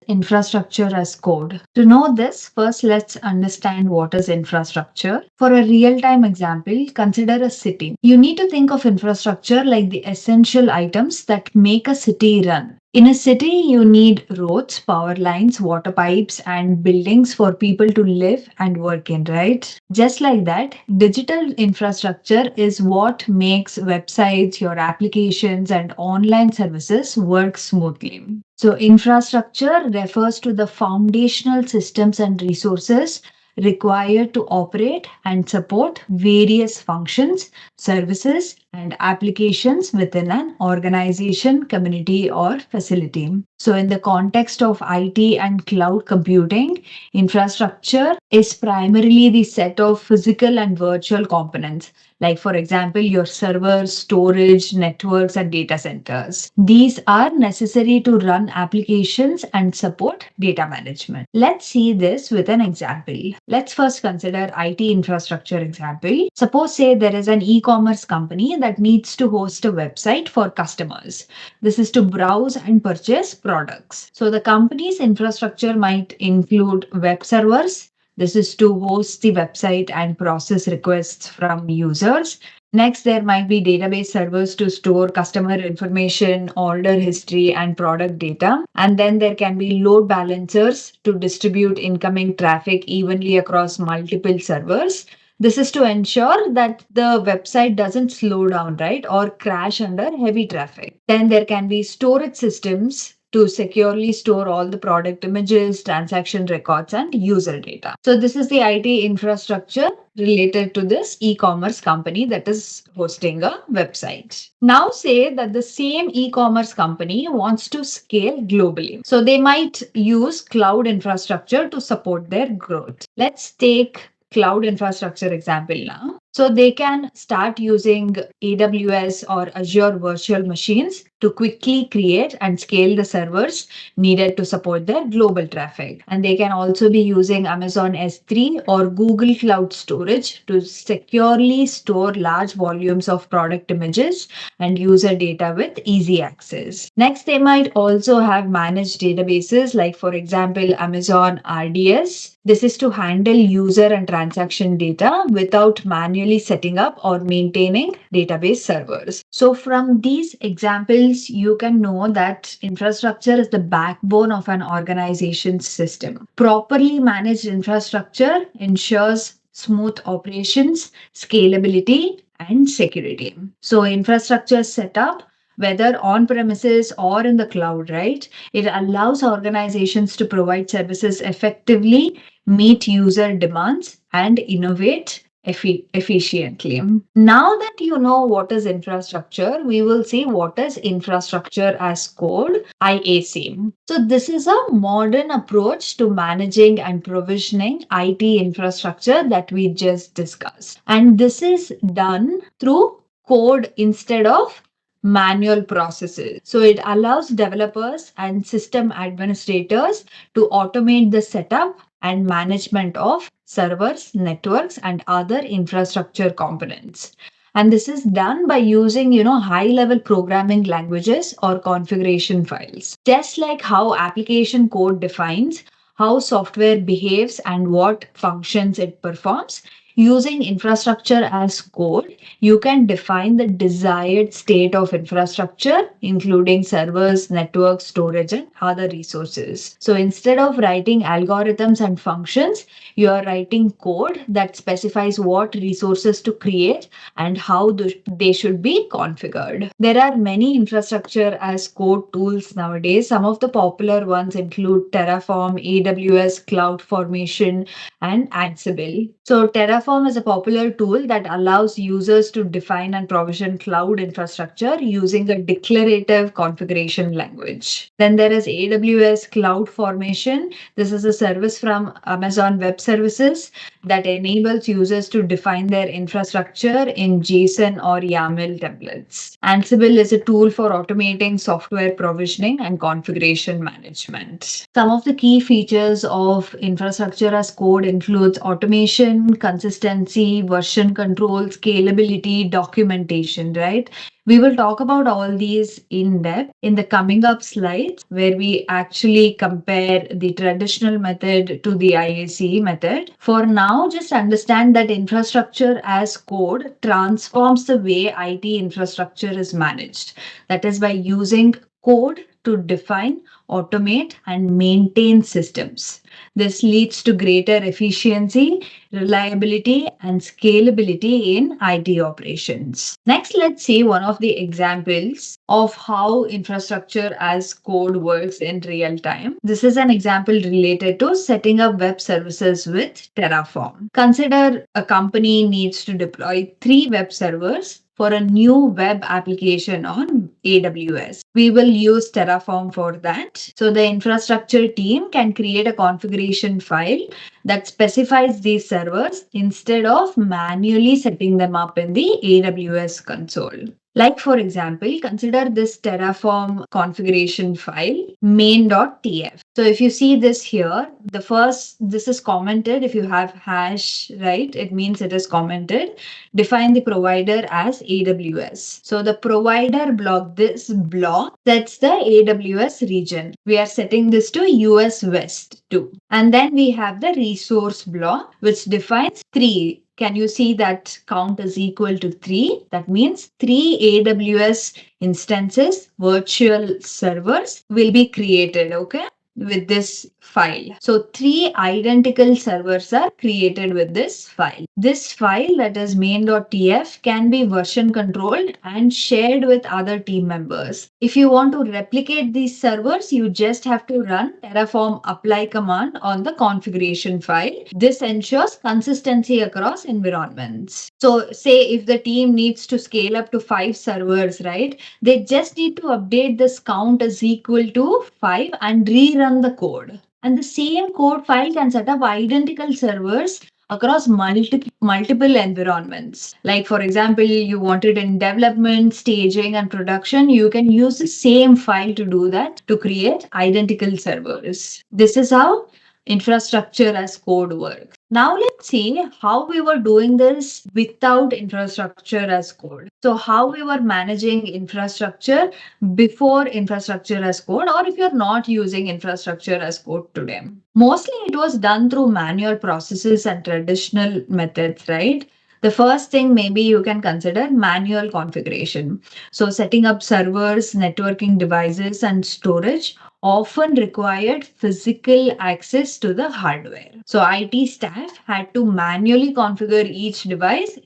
Infrastructure as code. To know this, first let's understand what is infrastructure. For a real-time example, consider a city. You need to think of infrastructure like the essential items that make a city run. In a city, you need roads, power lines, water pipes, and buildings for people to live and work in, right? Just like that, digital infrastructure is what makes websites, your applications, and online services work smoothly. So, infrastructure refers to the foundational systems and resources required to operate and support various functions, services, and applications within an organization, community, or facility. So, in the context of IT and cloud computing, infrastructure is primarily the set of physical and virtual components, like, for example, your servers, storage, networks, and data centers. These are necessary to run applications and support data management. Let's see this with an example. Let's first consider IT infrastructure example. Suppose, say, there is an e-commerce company that needs to host a website for customers. This is to browse and purchase products. So the company's infrastructure might include web servers. This is to host the website and process requests from users. Next, there might be database servers to store customer information, order history, and product data. And then there can be load balancers to distribute incoming traffic evenly across multiple servers. This is to ensure that the website doesn't slow down, right, or crash under heavy traffic. Then there can be storage systems to securely store all the product images, transaction records, and user data. So this is the IT infrastructure related to this e-commerce company that is hosting a website. Now say that the same e-commerce company wants to scale globally. So they might use cloud infrastructure to support their growth. Let's take cloud infrastructure example now. So they can start using AWS or Azure virtual machines to quickly create and scale the servers needed to support their global traffic. And they can also be using Amazon S3 or Google Cloud Storage to securely store large volumes of product images and user data with easy access. Next, they might also have managed databases like, for example, Amazon RDS. This is to handle user and transaction data without manually setting up or maintaining database servers. So from these examples, you can know that infrastructure is the backbone of an organization's system. Properly managed infrastructure ensures smooth operations, scalability, and security. So infrastructure setup, whether on premises or in the cloud, right? It allows organizations to provide services effectively, meet user demands, and innovate efficiently. Now that you know what is infrastructure, we will see what is infrastructure as code, IaC. So this is a modern approach to managing and provisioning IT infrastructure that we just discussed. And this is done through code instead of manual processes. So it allows developers and system administrators to automate the setup and management of servers, networks, and other infrastructure components. And this is done by using, high-level programming languages or configuration files. Just like how application code defines how software behaves and what functions it performs, using infrastructure as code, you can define the desired state of infrastructure, including servers, networks, storage, and other resources. So instead of writing algorithms and functions, you are writing code that specifies what resources to create and how they should be configured. There are many infrastructure as code tools nowadays. Some of the popular ones include Terraform, AWS, CloudFormation, and Ansible. So Terraform is a popular tool that allows users to define and provision cloud infrastructure using a declarative configuration language. Then there is AWS CloudFormation. This is a service from Amazon Web Services that enables users to define their infrastructure in JSON or YAML templates. Ansible is a tool for automating software provisioning and configuration management. Some of the key features of infrastructure as code includes automation, consistency, version control, scalability, documentation, right? We will talk about all these in depth in the coming up slides, where we actually compare the traditional method to the IaC method. For now, just understand that infrastructure as code transforms the way IT infrastructure is managed. That is by using code to define, automate, and maintain systems. This leads to greater efficiency, reliability, and scalability in IT operations. Next, let's see one of the examples of how infrastructure as code works in real time. This is an example related to setting up web services with Terraform. Consider a company needs to deploy 3 web servers for a new web application on AWS. We will use Terraform for that. So the infrastructure team can create a configuration file that specifies these servers instead of manually setting them up in the AWS console. Like, for example, consider this Terraform configuration file main.tf. So if you see this here, this is commented. If you have hash, right, it means it is commented. Define the provider as AWS. So the provider block, this block sets the AWS region. We are setting this to US West too. And then we have the resource block, which defines 3. Can you see that count is equal to 3? That means 3 AWS instances, virtual servers will be created, okay, with this file. So 3 identical servers are created with this file. This file, that is main.tf, can be version controlled and shared with other team members. If you want to replicate these servers, you just have to run Terraform apply command on the configuration file. This ensures consistency across environments. So say if the team needs to scale up to 5 servers, right, they just need to update this count as equal to 5 and rerun the code. And the same code file can set up identical servers across multiple environments. Like, for example, you want it in development, staging, and production, you can use the same file to do that, to create identical servers. This is how infrastructure as code works. Now let's see how we were doing this without infrastructure as code. So how we were managing infrastructure before infrastructure as code, or if you're not using infrastructure as code today. Mostly it was done through manual processes and traditional methods, right? The first thing maybe you can consider manual configuration. So setting up servers, networking devices, and storage often required physical access to the hardware. So IT staff had to manually configure each device,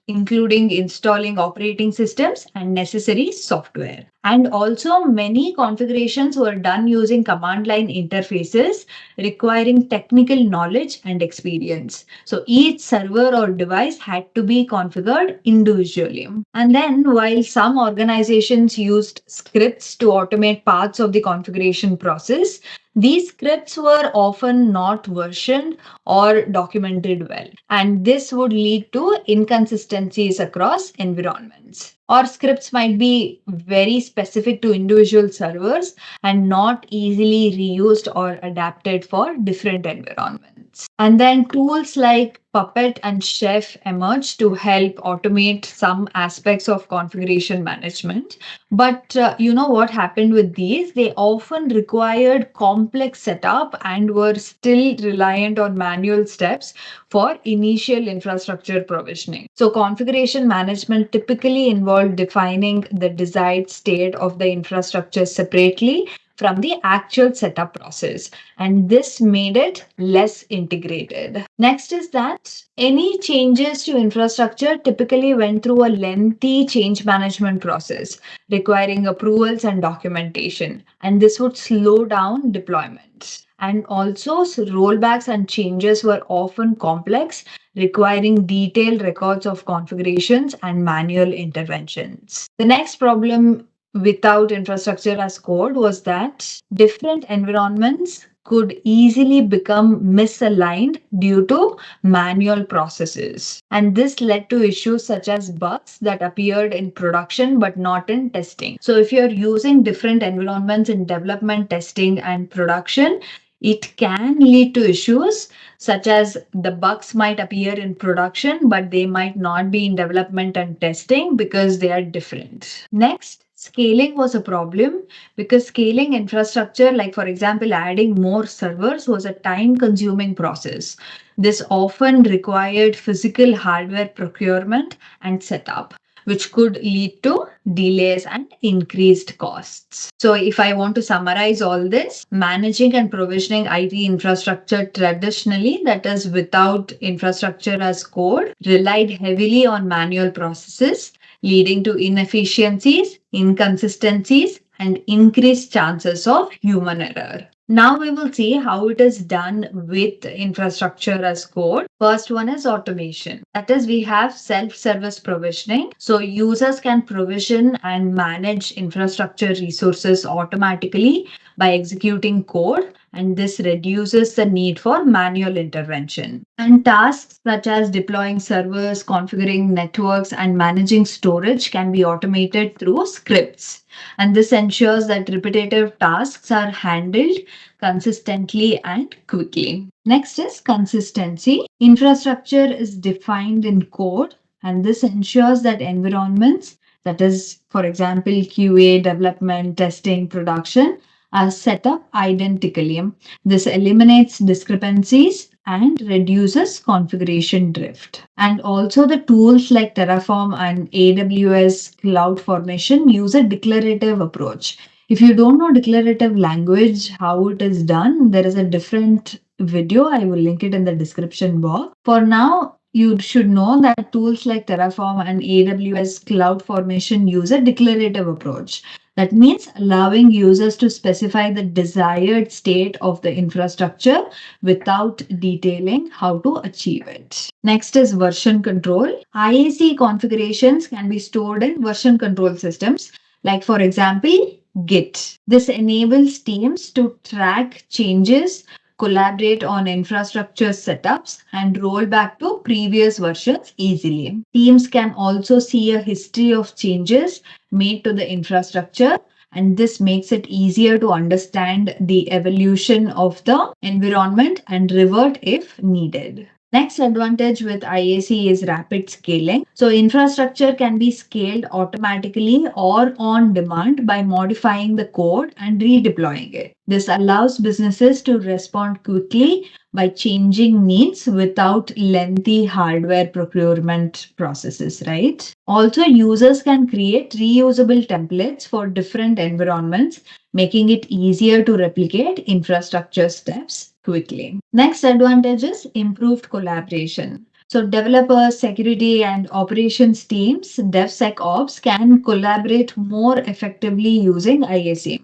including installing operating systems and necessary software. And also many configurations were done using command line interfaces requiring technical knowledge and experience. So each server or device had to be configured individually. And then while some organizations used scripts to automate parts of the configuration process, these scripts were often not versioned or documented well, and this would lead to inconsistencies across environments. Or scripts might be very specific to individual servers and not easily reused or adapted for different environments. And then tools like Puppet and Chef emerged to help automate some aspects of configuration management. But you know what happened with these? They often required complex setup and were still reliant on manual steps for initial infrastructure provisioning. So configuration management typically involved defining the desired state of the infrastructure separately from the actual setup process, and this made it less integrated. Next is that any changes to infrastructure typically went through a lengthy change management process requiring approvals and documentation, and this would slow down deployments. And also, rollbacks and changes were often complex, requiring detailed records of configurations and manual interventions. The next problem without infrastructure as code was that different environments could easily become misaligned due to manual processes. And this led to issues such as bugs that appeared in production but not in testing. So if you're using different environments in development, testing, and production, It can lead to issues such as the bugs might appear in production, but they might not be in development and testing because they are different. Next, scaling was a problem because scaling infrastructure, like for example, adding more servers, was a time consuming process. This often required physical hardware procurement and setup, which could lead to delays and increased costs. So, if I want to summarize all this, managing and provisioning IT infrastructure traditionally, that is without infrastructure as code, relied heavily on manual processes, leading to inefficiencies, inconsistencies, and increased chances of human error. Now we will see how it is done with infrastructure as code. First one is automation. That is, we have self-service provisioning. So users can provision and manage infrastructure resources automatically by executing code, and this reduces the need for manual intervention. And tasks such as deploying servers, configuring networks, and managing storage can be automated through scripts. And this ensures that repetitive tasks are handled consistently and quickly. Next is consistency. Infrastructure is defined in code, and this ensures that environments, that is, for example, QA, development, testing, production, are set up identically. This eliminates discrepancies and reduces configuration drift. And also, the tools like Terraform and AWS CloudFormation use a declarative approach. If you don't know declarative language, how it is done, there is a different video. I will link it in the description box. For now, you should know that tools like Terraform and AWS CloudFormation use a declarative approach. That means allowing users to specify the desired state of the infrastructure without detailing how to achieve it. Next is version control. IaC configurations can be stored in version control systems, like for example, Git. This enables teams to track changes, collaborate on infrastructure setups, and roll back to previous versions easily. Teams can also see a history of changes made to the infrastructure, and this makes it easier to understand the evolution of the environment and revert if needed. Next advantage with IaC is rapid scaling. So infrastructure can be scaled automatically or on demand by modifying the code and redeploying it. This allows businesses to respond quickly by changing needs without lengthy hardware procurement processes, right? Also, users can create reusable templates for different environments, making it easier to replicate infrastructure steps quickly. Next advantage is improved collaboration. So developers, security, and operations teams, DevSecOps, can collaborate more effectively using IaC,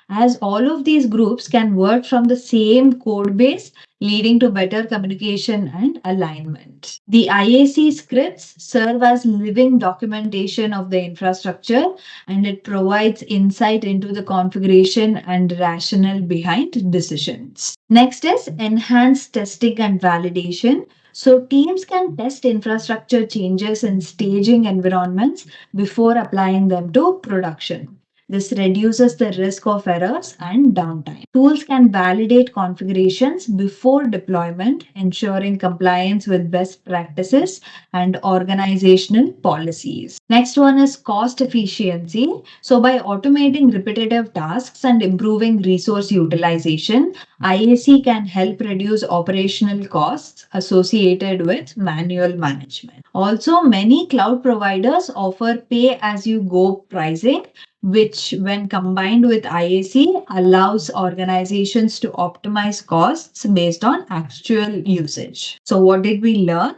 as all of these groups can work from the same code base, leading to better communication and alignment. The IaC scripts serve as living documentation of the infrastructure, and it provides insight into the configuration and rationale behind decisions. Next is enhanced testing and validation. So teams can test infrastructure changes in staging environments before applying them to production. This reduces the risk of errors and downtime. Tools can validate configurations before deployment, ensuring compliance with best practices and organizational policies. Next one is cost efficiency. So, by automating repetitive tasks and improving resource utilization, IaC can help reduce operational costs associated with manual management. Also, many cloud providers offer pay as you go pricing, which, when combined with IaC, allows organizations to optimize costs based on actual usage. So, what did we learn?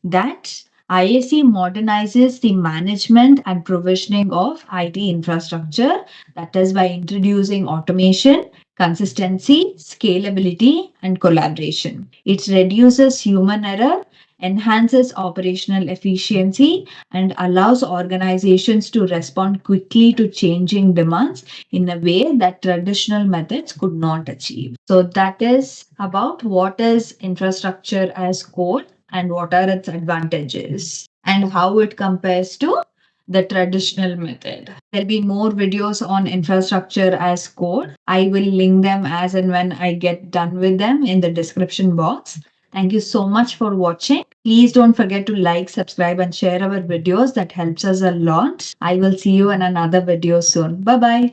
That IaC modernizes the management and provisioning of IT infrastructure, that is, by introducing automation, consistency, scalability, and collaboration. It reduces human error, enhances operational efficiency, and allows organizations to respond quickly to changing demands in a way that traditional methods could not achieve. So, that is about what is infrastructure as code and what are its advantages and how it compares to the traditional method. There'll be more videos on infrastructure as code. I will link them as and when I get done with them in the description box. Thank you so much for watching. Please don't forget to like, subscribe, and share our videos. That helps us a lot. I will see you in another video soon. Bye bye.